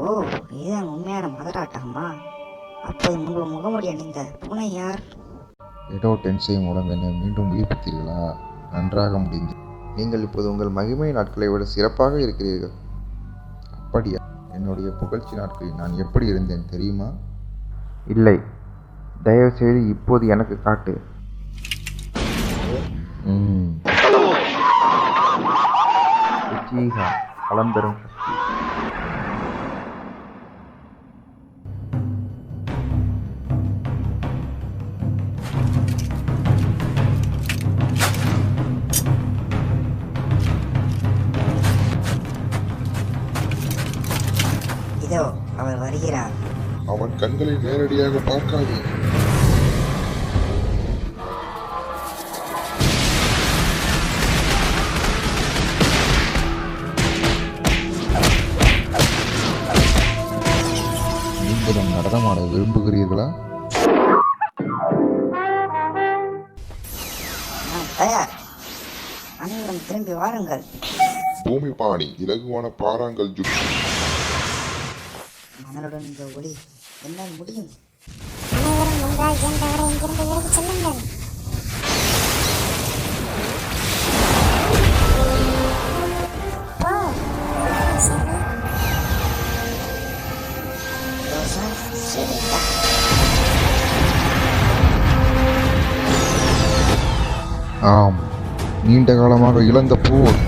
ஓ, இதுதான் உண்மையான மதராட்டமா? அப்போது உங்கள் முகமுடி அணிந்த பூனை யார்? எடோ டென்சை மூலம் என்னை மீண்டும் உயிர்ப்பித்தீர்களா? நன்றாக முடிந்து. நீங்கள் இப்போது உங்கள் மகிமை நாட்களை விட சிறப்பாக இருக்கிறீர்கள். அப்படியா? என்னுடைய புகழ்ச்சி நாட்களில் நான் எப்படி இருந்தேன் தெரியுமா? இல்லை, தயவுசெய்து இப்போது எனக்கு காட்டு. உச்சிஹா, பலம் தரும் சக்தி. இதோ அவர் வருகிறார். அவன் கண்களை நேரடியாக பார்க்காதே. நீங்களும் நடனமாட விரும்புகிறீர்களா? நான் தயார். அனைவரும் திரும்பி வாருங்கள். பூமி பாணி இலகுவான பாறாங்கல் ஜுட். மணலுடன் இந்த ஒளி என்னால் முடியும். அனைவரும் ஒன்றாய் இயன்றவரை இங்கிருந்து விலகிச் செல்லுங்கள். ஆம், நீண்ட காலமாக இழந்த போர்